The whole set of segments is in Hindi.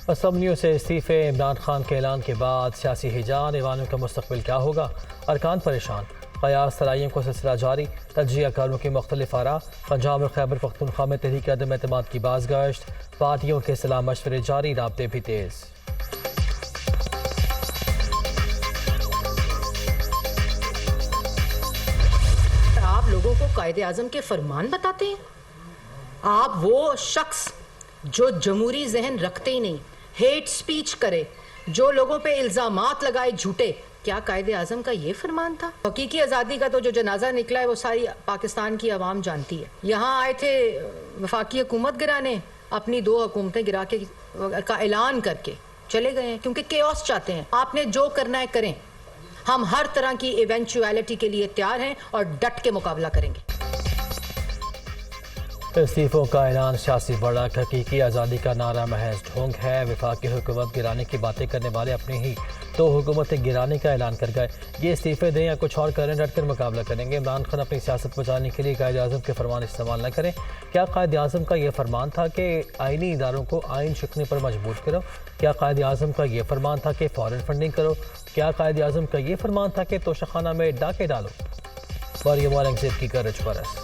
असम्बलियों से इस्तीफे। इमरान खान के ऐलान के बाद सियासी हिजान, ईवानों का मुस्तकबिल क्या होगा, अरकान परेशान। कयास तराइयों को सिलसिला जारी, तजिया कारों की मुख्तलिफ आरा। पंजाब और खैबर पख्तूनख्वा में तहरीक अदम एतमाद की बाज़गश्त, पार्टियों के सलाह मशवरे जारी, राब्ते भी तेज़। आप लोगों को कायदे आज़म के फरमान बताते हैं? आप वो शख्स जो जमहूरी जहन रखते ही नहीं, हेट स्पीच करे, जो लोगों पे इल्जामात लगाए झूठे, क्या कायदे आज़म का ये फरमान था? हकीकी आज़ादी का तो जो जनाजा निकला है वो सारी पाकिस्तान की आवाम जानती है। यहाँ आए थे वफाकी हुकूमत गिराने, अपनी 2 हुकूमतें गिरा के का ऐलान करके चले गए हैं क्योंकि केओस चाहते हैं। आपने जो करना है करें, हम हर तरह की इवेंचुअलिटी के लिए तैयार हैं और डट के मुकाबला करेंगे। इस्तीफों का ऐलान सियासी बढ़त, हकीकी आज़ादी का नारा महज ढोंग है। वफाकी हुकूमत गिराने की बातें करने वाले अपनी ही 2 हुकूमतें गिराने का ऐलान कर गए। ये इस्तीफे दें या कुछ और करें, डट कर मुकाबला करेंगे। इमरान खान अपनी सियासत बचाने के लिए कायदे आज़म के फरमान इस्तेमाल न करें। क्या कायदे आज़म का ये फरमान था कि आइनी इदारों को आइन शिकने पर मजबूर करो? क्या कायदे आज़म का ये फरमान था कि फॉरेन फंडिंग करो? क्या कायदे आज़म का ये फरमान था कि तोशाखाना में डाके डालो? मरियम औरंगज़ेब की गरज बरस।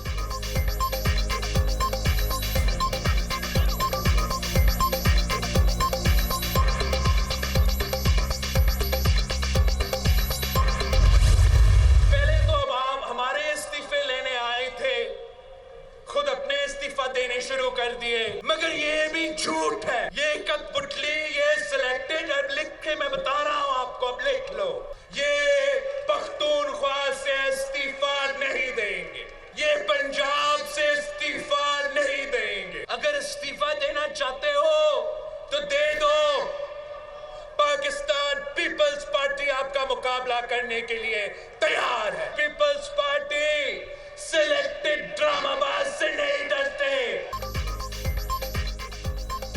शुरू कर दिए, मगर ये भी झूठ है, ये कठपुतली, ये सिलेक्टेड। अब लिख के मैं बता रहा हूं आपको, अब लिख लो, ये पख्तूनख्वा से इस्तीफा नहीं देंगे, ये पंजाब से इस्तीफा नहीं देंगे। अगर इस्तीफा देना चाहते हो तो दे दो। पाकिस्तान पीपल्स पार्टी आपका मुकाबला करने के लिए तैयार है। पीपल्स पार्टी सिलेक्टेड ड्रामाबाज से नहीं डरते।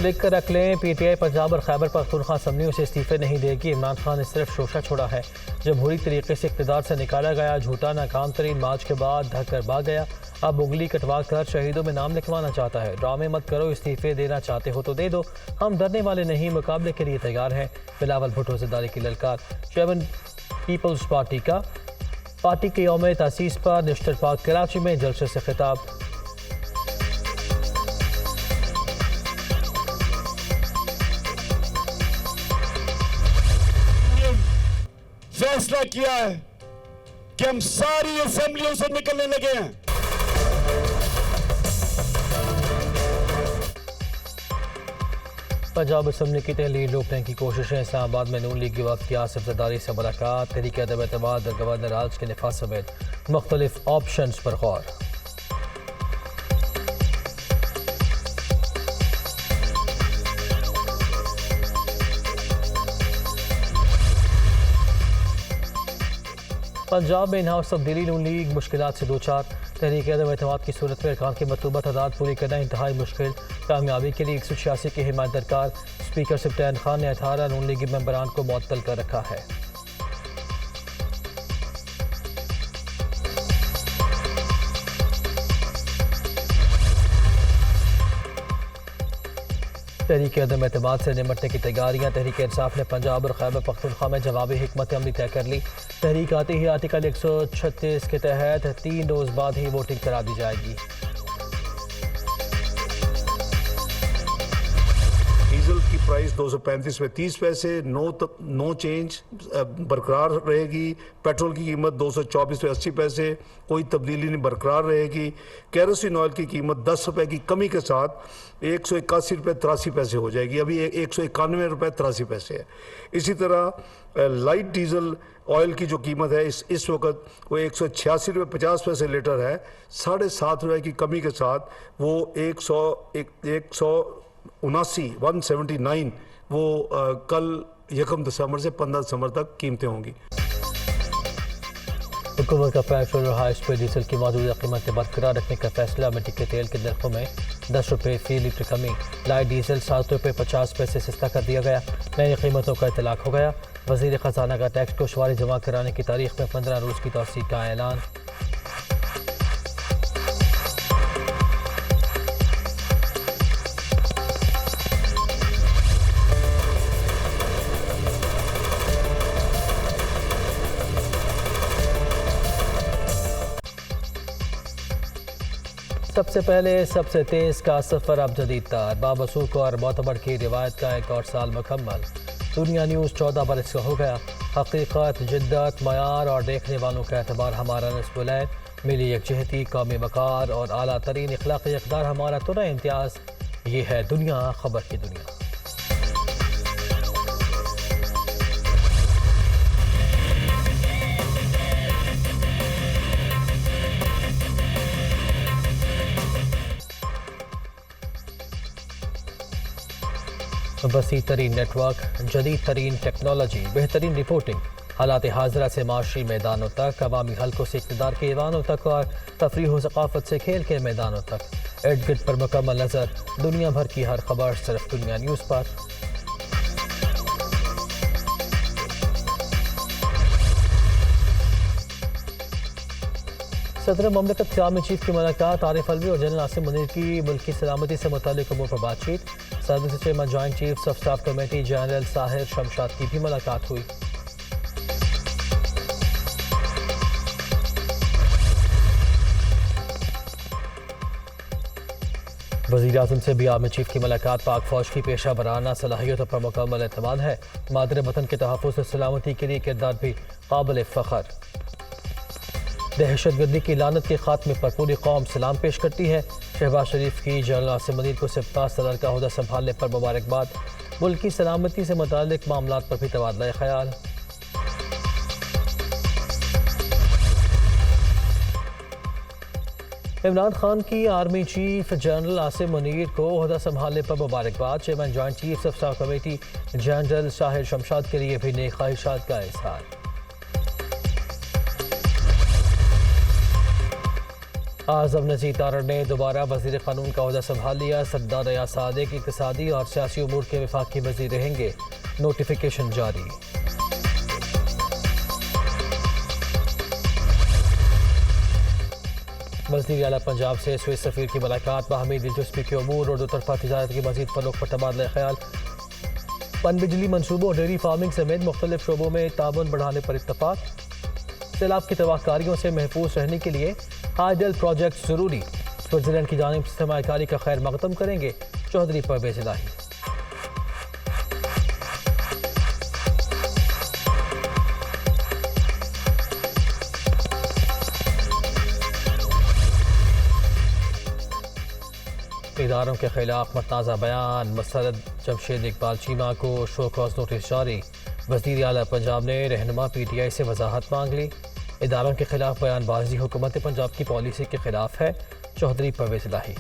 लिख कर रख लें, पीटीआई पंजाब और खैबर पख्तूनख्वा असम्बलियों से इस्तीफे नहीं देगी। इमरान खान ने सिर्फ शोशा छोड़ा है। जमहूरी तरीके से इक़्तिदार से निकाला गया, झूठा नाकाम तरीन मार्च के बाद ढक कर भाग गया। अब उंगली कटवा कर शहीदों में नाम लिखवाना चाहता है। ड्रामे मत करो, इस्तीफे देना चाहते हो तो दे दो, हम डरने वाले नहीं, मुकाबले के लिए तैयार हैं। बिलावल भुट्टो ज़रदारी की ललकार। चेयरमैन पीपल्स पार्टी का पार्टी के यौम तासीस पर नेशनल पार्क कराची में जलसे से खिताब। फैसला किया है कि हम सारी असेंबलियों से निकलने लगे हैं। पंजाब असम्बली की तहलील रोकने की कोशिशें। इस्लामाबाद में नून लीग की वक्त की आसिफ ज़रदारी से मुलाकात। तहरीक अदम एतमाद और गवर्नर राज के निफाज समेत मुख्तलिफ ऑप्शंस पर गौर। पंजाब में इन हाउस तब्दीली, नून लीग मुश्किलात से 2-4। तहरीक अदम एतमाद की सूरत में अरकान की मतलूबा तादाद पूरी करना इंतहाई मुश्किल। कामयाबी के लिए 186 की हिमायत दरकार। स्पीकर सुल्तान खान ने 18 नून लीगी मेंबरान को मुअत्तल कर रखा है। तहरीक अदम एतमाद से निमटने की तैयारियां। तहरीक इंसाफ ने पंजाब और खैबर पख्तूनख्वा में जवाबी हिकमत अमली तय कर ली। तहरीक आती ही आर्टिकल 136 के तहत 3 रोज बाद ही वोटिंग करा दी जाएगी। डीजल की प्राइस 235 में 30 पैसे, नो चेंज बरकरार रहेगी। पेट्रोल की कीमत 224 में 80 पैसे, कोई तब्दीली नहीं, बरकरार रहेगी। केरोसिन ऑयल की कीमत 10 रुपये की कमी के साथ 181 रुपये 83 पैसे हो जाएगी। अभी 191 रुपये 83 पैसे है। इसी तरह लाइट डीजल ऑयल की जो कीमत है इस वक्त वो 186 रुपये 50 पैसे लीटर है। 7.5 रुपये की कमी के साथ वो 179 वो कल 1 दिसंबर से 15 दिसंबर तक कीमतें होंगी। हुकूमत का पेट्रोल और हाई स्पीड डीजल की मौजूदा कीमतें बरकरार रखने का फैसला। मिट्टी के तेल के नरखों में 10 रुपये फी लीटर कमी। लाइट डीजल 7 रुपये 50 पैसे सस्ता कर दिया गया। नई कीमतों का इतलाक हो गया। वज़ीर ख़जाना का टैक्स गोशवारी जमा कराने की तारीख में 15 रोज़ की तौसीक का ऐलान। सबसे पहले सबसे तेज का सफर अब जदीद तर बावसूख और मोतबर की रिवायत का एक और साल मुकम्मल। दुनिया न्यूज़ 14 बरस का हो गया। हकीकत, जिद्दत, मयार और देखने वालों का एतबार हमारा नस्ब है। मिली यकजहती, कौमी वकार और आला तरीन इखलाक़ी इक़दार हमारा तो न इम्तियाज़। ये है दुनिया, खबर की दुनिया। वसी तरीन नेटवर्क, जदीद तरीन टेक्नोलॉजी, बेहतरीन रिपोर्टिंग, हालात हाजरा से माशी मैदानों तक, अवामी हल्कों से इक़्तिदार के ईवानों तक और तफरीह व सक़ाफ़त से खेल के मैदानों तक। इर्द गिर्द पर मुकम्मल नज़र, दुनिया भर की हर खबर सिर्फ दुनिया न्यूज़ पर। सदर ममलिकत के आर्मी चीफ की मुलाकात, आरिफ अलवी और जनरल आसिम मुनीर की मुल्क की सलामती से मुताल्लिक़ उमूर पर बातचीत। सदर से chairman joint chiefs of staff committee general Sahir Shamshad की भी मुलाकात हुई। वज़ीर आज़म से भी आर्मी चीफ की मुलाकात। पाक फौज की पेशा वराना सलाहियतों पर मुकम्मल एतमाद है। मादर वतन के तहफ़्फ़ुज़ और सलामती के लिए किरदार भी काबिल फ़ख्र। दहशतगर्दी की लानत के खात्मे पर पूरी कौम सलाम पेश करती है। शहबाज शरीफ की जनरल आसिम मुनीर को सिपह सदर का ओहदा संभालने पर मुबारकबाद। मुल्क की सलामती से मुताल्लिक़ मामलात पर भी तबादला ख्याल। इमरान खान की army chief general Asim Munir को ओहदा संभालने पर मुबारकबाद। Chairman joint chiefs of staff committee general Sahir Shamshad के लिए भी नेक ख्वाहिशात का इज़हार। आज़म नज़ीर तारड़ ने दोबारा वज़ीर क़ानून का ओहदा संभाल लिया। सरदार रियाज सादिक इक़्तिसादी और सियासी उमूर के वफाकी वज़ीर रहेंगे। नोटिफिकेशन जारी। वज़ीर आला पंजाब से स्विस सफ़ीर की मुलाकात, बाहमी दिलचस्पी के उमूर और दोतरफा तिजारत की मज़ीद फ़रोग़ पर तबादला ख्याल। पनबिजली मनसूबों और डेयरी फार्मिंग समेत मुख्तलिफ शोबों में ताउन बढ़ाने पर इत्तफ़ाक़। सैलाब की तबाहकारियों से महफूज रहने के लिए हाइडल प्रोजेक्ट ज़रूरी। स्विट्ज़रलैंड की जानिब से सरमायाकारी का खैर मक़दम करेंगे चौधरी परवेज़ इलाही। इदारों के खिलाफ मतनाज़ा बयान, मसरद जमशेद इकबाल चीमा को शो कॉज नोटिस जारी। वज़ीर आला पंजाब ने रहनुमा PTI से वजाहत मांग ली। इदारों के खिलाफ बयानबाजी हुकूमत पंजाब की पॉलिसी के खिलाफ है, चौधरी परवेज़ इलाही।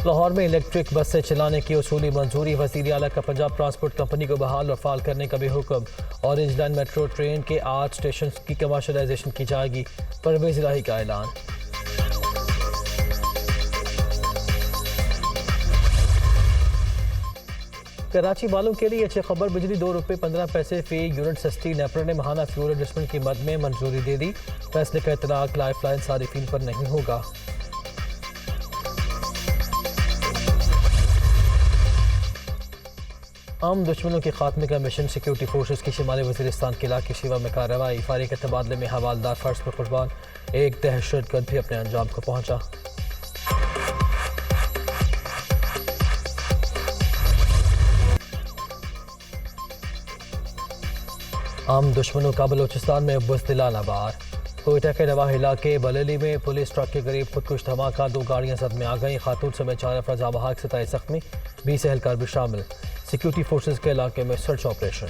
लाहौर में इलेक्ट्रिक बस से चलाने की उसूली मंजूरी। वज़ीर आला का पंजाब ट्रांसपोर्ट कंपनी को बहाल और फाल करने का भी हुक्म। ऑरेंज लाइन मेट्रो ट्रेन के 8 स्टेशन की कमर्शलाइजेशन की जाएगी। परवेज़ इलाही का ऐलान। कराची वालों के लिए अच्छी खबर, बिजली ₹2.15 फी यूनिट सस्ती। नेपरा ने माहाना फ्यूल एडजस्टमेंट की मद में मंजूरी दे दी। फैसले का इतलाक लाइफलाइन सारिफीन पर नहीं होगा। आम दुश्मनों के खात्मे का मिशन, सिक्योरिटी फोर्सेस की शिमाली वज़ीरिस्तान के इलाके शिवा में कार्रवाई। फायरिंग के तबादले में हवालदार फर्ज पर कुर्बान। एक दहशतगर्द भी अपने अंजाम को पहुंचा। आम दुश्मनों का बलोचिस्तान में बुज़दिलाना वार। कोयटा के नवाह इलाके बलेली में पुलिस ट्रक के करीब खुदकुश धमाका, 2 गाड़ियां सद में आ गईं। खातून समेत 4 अफराद जाँ बहक, 27 जख्मी, 20 एहलकार भी शामिल। सिक्योरिटी फोर्सेस के इलाके में सर्च ऑपरेशन।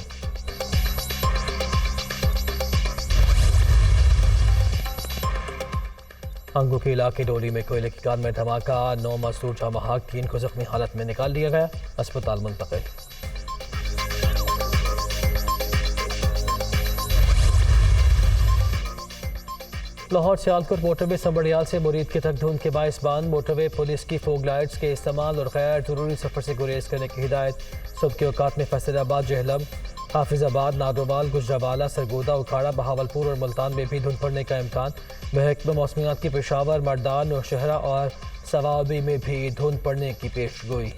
अंगू के इलाके डोली में कोयले की कार में धमाका, 9 मजदूर जाँ बहक, 3 को जख्मी हालत में निकाल लिया गया, अस्पताल मुंतकिल। लाहौर सियालकोट मोटरवे संबड़ियाल से मुरीद के तक धुंध के बायस बंद। मोटरवे पुलिस की फोग लाइट्स के इस्तेमाल और गैर जरूरी सफर से गुरेज करने की हिदायत। सुबह के औकात में फैसलाबाद, जहलम, हाफिजाबाद, नादोवाल, गुजरावाला, सरगोदा, उखाड़ा, बहावलपुर और मुल्तान में भी धुंध पड़ने का इम्कान। महकमा मौसमियात की पेशावर, मर्दान, नौशहरा और सवाबी में भी धुंध पड़ने की पेशगोई।